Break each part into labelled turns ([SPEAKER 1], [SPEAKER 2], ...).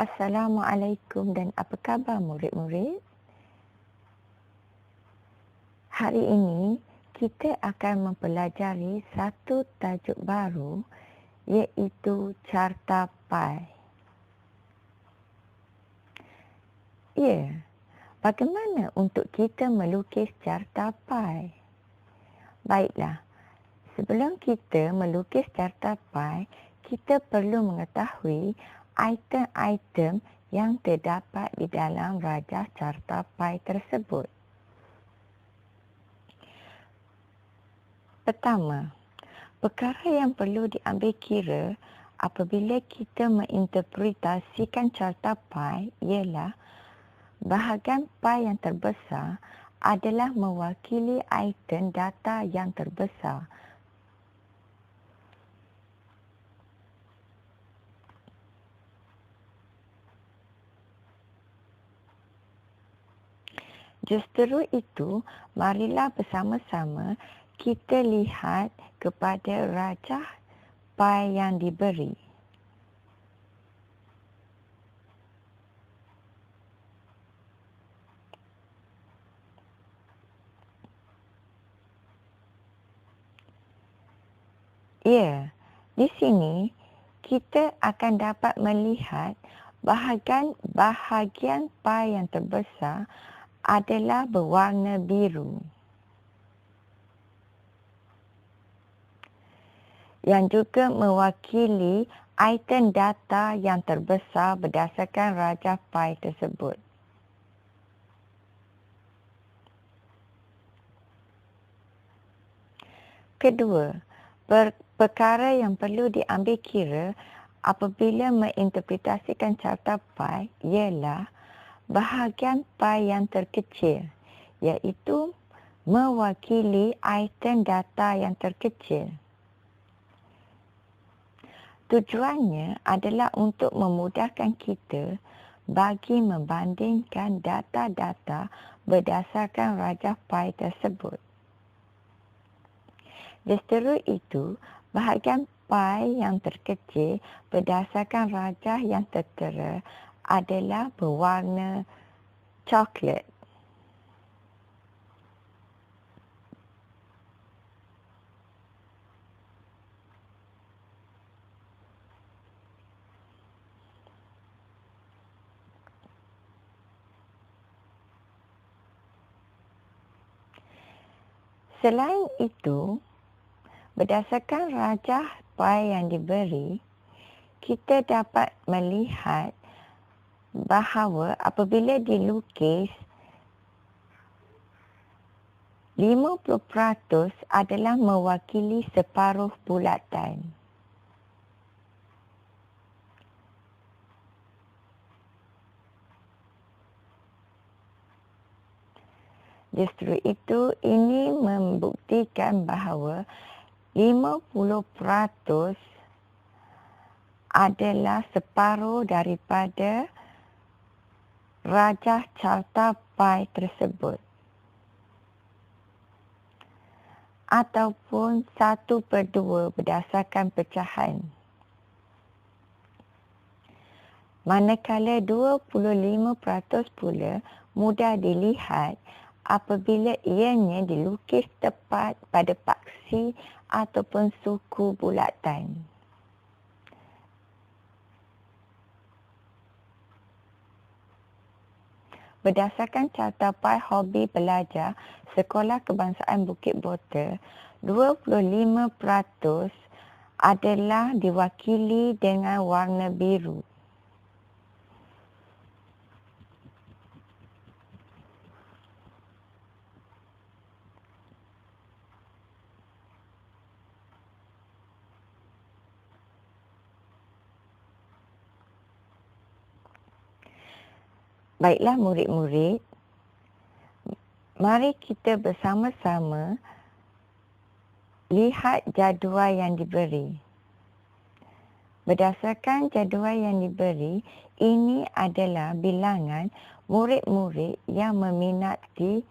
[SPEAKER 1] Assalamualaikum dan apa khabar murid-murid? Hari ini kita akan mempelajari satu tajuk baru iaitu Carta Pi. Ya, bagaimana untuk kita melukis Carta Pi? Baiklah, sebelum kita melukis Carta Pi, kita perlu mengetahui item-item yang terdapat di dalam rajah Carta Pi tersebut. Pertama, perkara yang perlu diambil kira apabila kita menginterpretasikan Carta Pi ialah bahagian pi yang terbesar adalah mewakili item data yang terbesar. Justru itu, marilah bersama-sama kita lihat kepada rajah pi yang diberi. Ya, di sini kita akan dapat melihat bahagian pi yang terbesar adalah berwarna biru. Yang juga mewakili item data yang terbesar berdasarkan rajah pi tersebut. Kedua, perkara yang perlu diambil kira apabila menginterpretasikan Carta Pi ialah bahagian pi yang terkecil, iaitu mewakili item data yang terkecil. Tujuannya adalah untuk memudahkan kita bagi membandingkan data-data berdasarkan rajah pi tersebut. Justru itu, bahagian pi yang terkecil berdasarkan rajah yang tertera adalah berwarna coklat. Selain itu, berdasarkan rajah pi yang diberi, kita dapat melihat bahawa apabila dilukis, 50% adalah mewakili separuh bulatan. Justru itu, ini membuktikan bahawa 50% adalah separuh daripada rajah Carta Pi tersebut. Ataupun 1/2 berdasarkan pecahan. Manakala 25% pula mudah dilihat apabila ianya dilukis tepat pada paksi ataupun suku bulatan. Berdasarkan Carta Pi Hobi Belajar Sekolah Kebangsaan Bukit Botol, 25% adalah diwakili dengan warna biru. Baiklah murid-murid, mari kita bersama-sama lihat jadual yang diberi. Berdasarkan jadual yang diberi, ini adalah bilangan murid-murid yang meminati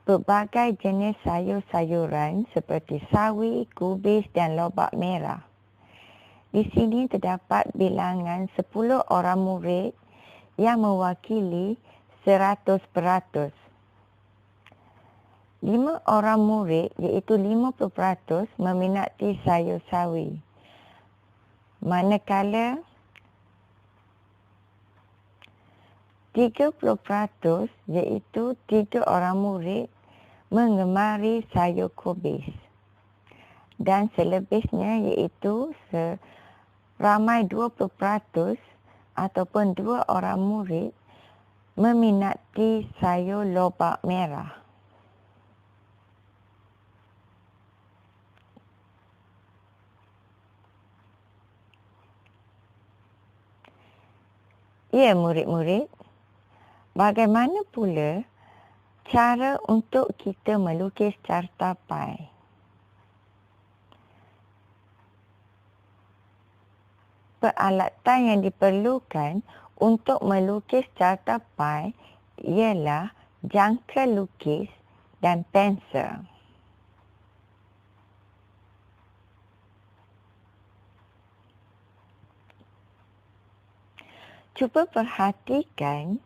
[SPEAKER 1] berbagai jenis sayur-sayuran seperti sawi, kubis dan lobak merah. Di sini terdapat bilangan 10 orang murid yang mewakili 100%. 5 orang murid iaitu 50% meminati sayur sawi. Manakala 30% iaitu 3 orang murid mengemari sayur kubis. Dan selebihnya iaitu ramai 20% ataupun 2 orang murid meminati sayur lobak merah. Ya, murid-murid, bagaimana pula cara untuk kita melukis carta pai? Peralatan yang diperlukan untuk melukis carta pai ialah jangka lukis dan pensel. Cuba perhatikan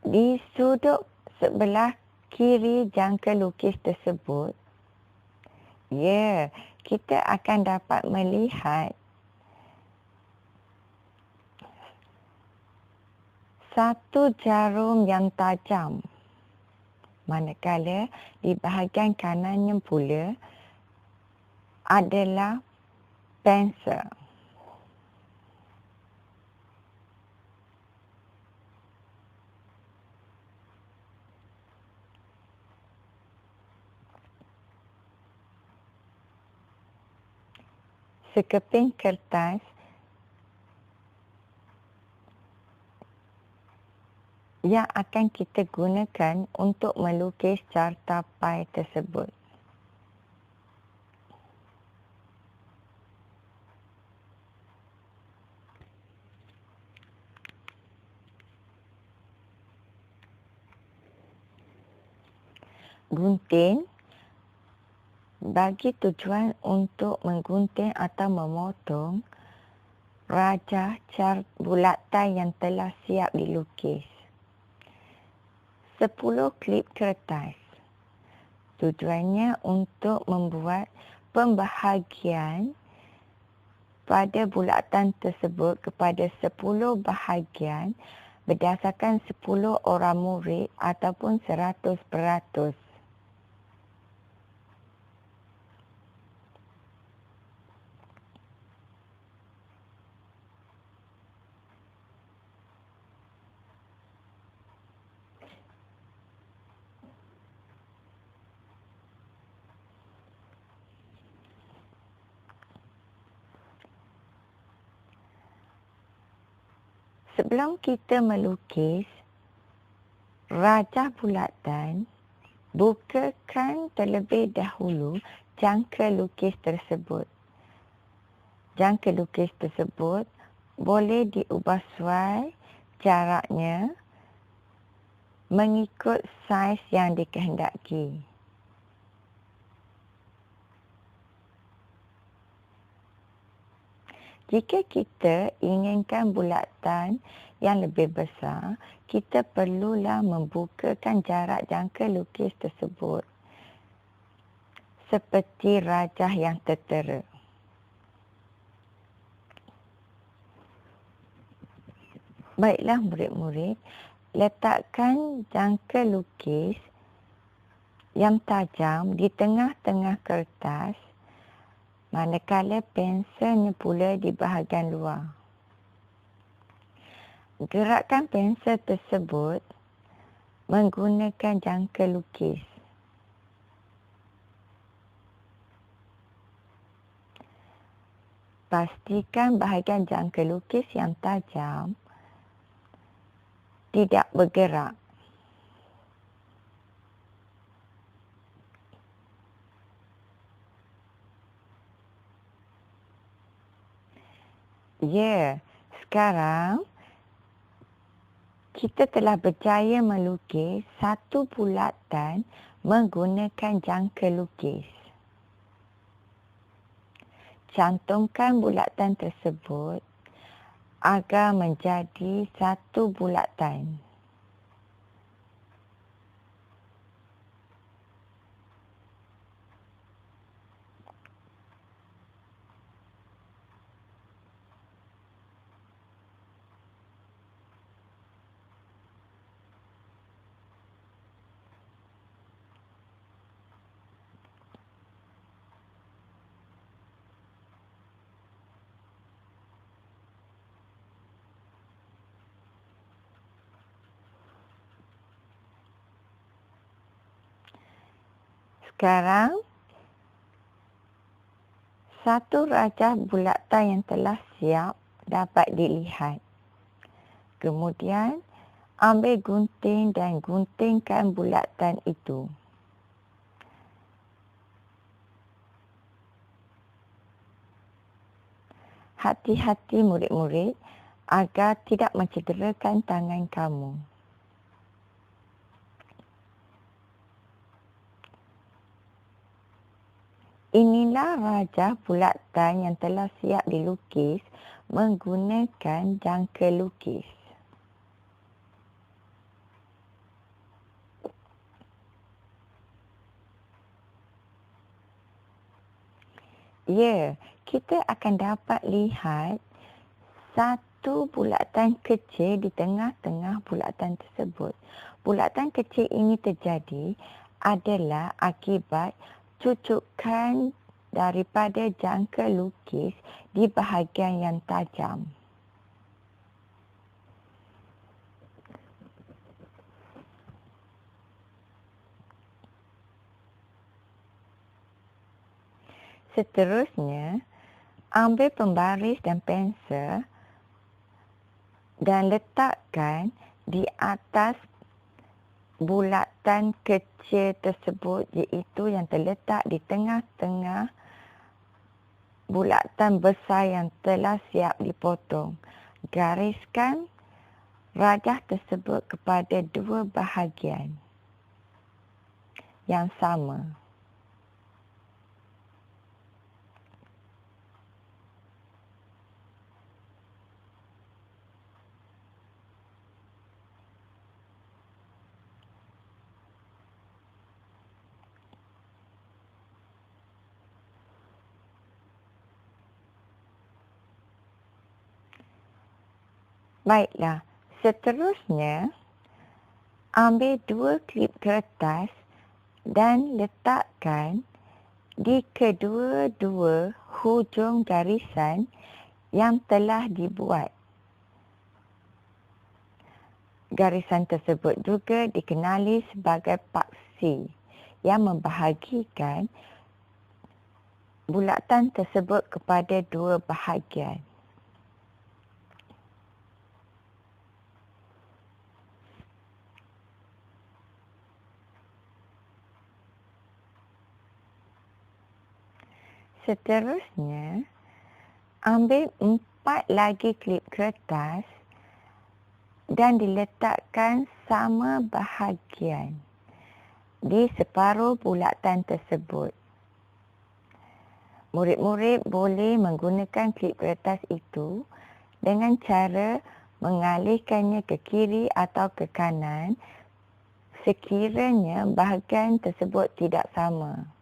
[SPEAKER 1] di sudut sebelah kiri jangka lukis tersebut. Ya, kita akan dapat melihat satu jarum yang tajam. Manakala di bahagian kanannya pula adalah pensel. Sekeping kertas yang akan kita gunakan untuk melukis carta pai tersebut. Gunting bagi tujuan untuk menggunting atau memotong rajah bulatan yang telah siap dilukis. 10 klip kertas. Tujuannya untuk membuat pembahagian pada bulatan tersebut kepada 10 bahagian berdasarkan 10 orang murid ataupun 100%. Sebelum kita melukis rajah bulatan, bukakan terlebih dahulu jangka lukis tersebut. Jangka lukis tersebut boleh diubah sesuai jaraknya mengikut saiz yang dikehendaki. Jika kita inginkan bulatan yang lebih besar, kita perlulah membukakan jarak jangka lukis tersebut seperti rajah yang tertera. Baiklah murid-murid, letakkan jangka lukis yang tajam di tengah-tengah kertas, manakala penselnya pula di bahagian luar. Gerakkan pensel tersebut menggunakan jangka lukis. Pastikan bahagian jangka lukis yang tajam tidak bergerak. Ya, sekarang kita telah berjaya melukis satu bulatan menggunakan jangka lukis. Cantumkan bulatan tersebut agar menjadi satu bulatan. Sekarang, satu rajah bulatan yang telah siap dapat dilihat. Kemudian, ambil gunting dan guntingkan bulatan itu. Hati-hati murid-murid agar tidak mencederakan tangan kamu. Inilah rajah bulatan yang telah siap dilukis menggunakan jangka lukis. Ya, kita akan dapat lihat satu bulatan kecil di tengah-tengah bulatan tersebut. Bulatan kecil ini terjadi adalah akibat cucukan daripada jangka lukis di bahagian yang tajam. Seterusnya, ambil pembaris dan pensel dan letakkan di atas bulatan kecil tersebut, iaitu yang terletak di tengah-tengah bulatan besar yang telah siap dipotong. Gariskan rajah tersebut kepada dua bahagian yang sama. Baiklah, seterusnya ambil dua klip kertas dan letakkan di kedua-dua hujung garisan yang telah dibuat. Garisan tersebut juga dikenali sebagai paksi yang membahagikan bulatan tersebut kepada dua bahagian. Seterusnya, ambil 4 lagi klip kertas dan diletakkan sama bahagian di separuh bulatan tersebut. Murid-murid boleh menggunakan klip kertas itu dengan cara mengalihkannya ke kiri atau ke kanan sekiranya bahagian tersebut tidak sama.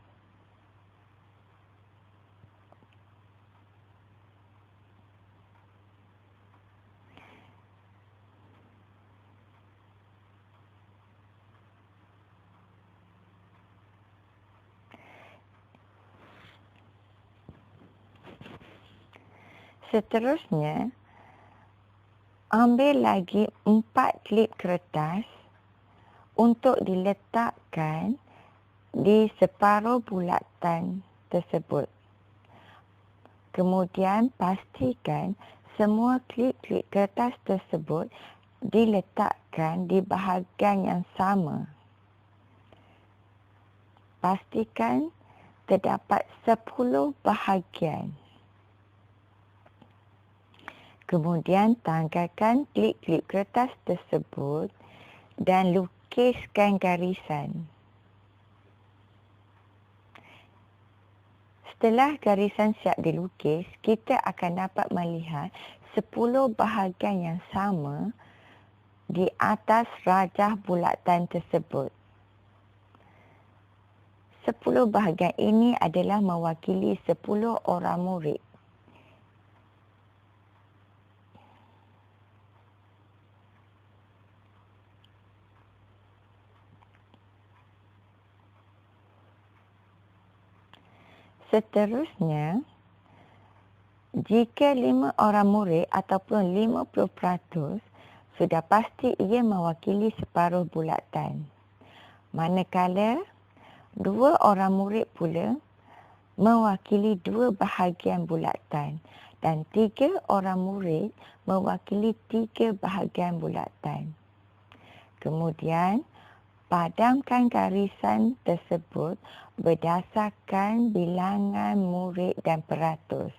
[SPEAKER 1] Seterusnya, ambil lagi 4 klip kertas untuk diletakkan di separuh bulatan tersebut. Kemudian pastikan semua klip-klip kertas tersebut diletakkan di bahagian yang sama. Pastikan terdapat 10 bahagian. Kemudian tanggalkan klip-klip kertas tersebut dan lukiskan garisan. Setelah garisan siap dilukis, kita akan dapat melihat 10 bahagian yang sama di atas rajah bulatan tersebut. 10 bahagian ini adalah mewakili 10 orang murid. Seterusnya, jika 5 orang murid ataupun 50%, sudah pasti ia mewakili separuh bulatan. Manakala 2 orang murid pula mewakili 2 bahagian bulatan dan 3 orang murid mewakili 3 bahagian bulatan. Kemudian, padamkan garisan tersebut berdasarkan bilangan murid dan peratus.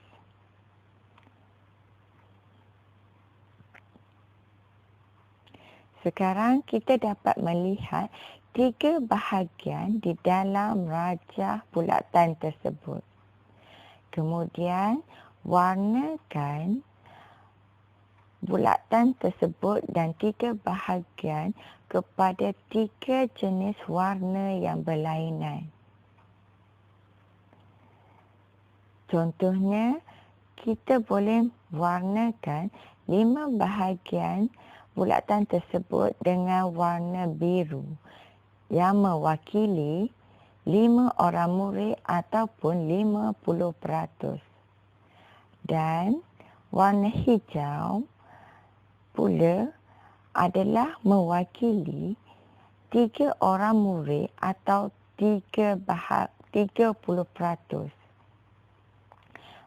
[SPEAKER 1] Sekarang kita dapat melihat 3 bahagian di dalam rajah bulatan tersebut. Kemudian, warnakan bulatan tersebut dan 3 bahagian kepada 3 jenis warna yang berlainan. Contohnya, kita boleh warnakan 5 bahagian bulatan tersebut dengan warna biru yang mewakili 5 orang murid ataupun 50%. Dan warna hijau pula adalah mewakili 3 orang murid atau 30%.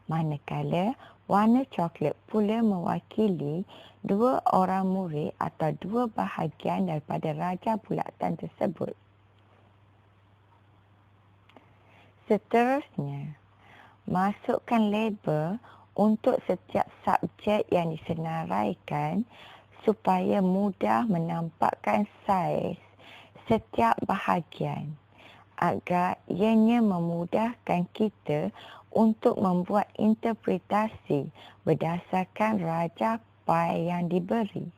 [SPEAKER 1] Manakala warna coklat pula mewakili 2 orang murid atau 2 bahagian daripada rajah bulatan tersebut. Seterusnya, masukkan label untuk setiap subjek yang disenaraikan supaya mudah menampakkan saiz setiap bahagian agar ianya memudahkan kita untuk membuat interpretasi berdasarkan rajah pi yang diberi.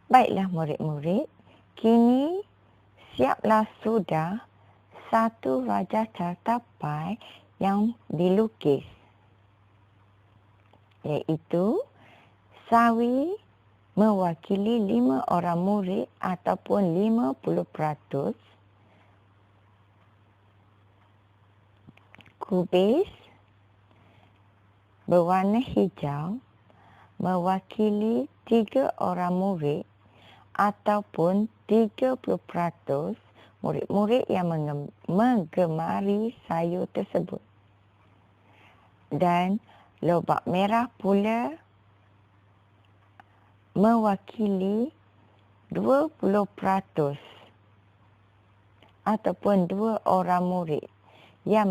[SPEAKER 1] Baiklah murid-murid, kini siaplah sudah satu rajah carta pi yang dilukis, iaitu sawi mewakili 5 orang murid ataupun 50%, kubis berwarna hijau mewakili 3 orang murid ataupun 30% murid-murid yang menggemari sayur tersebut. Dan lobak merah pula mewakili 20% ataupun 2 orang murid yang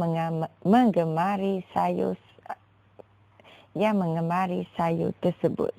[SPEAKER 1] menggemari sayur tersebut.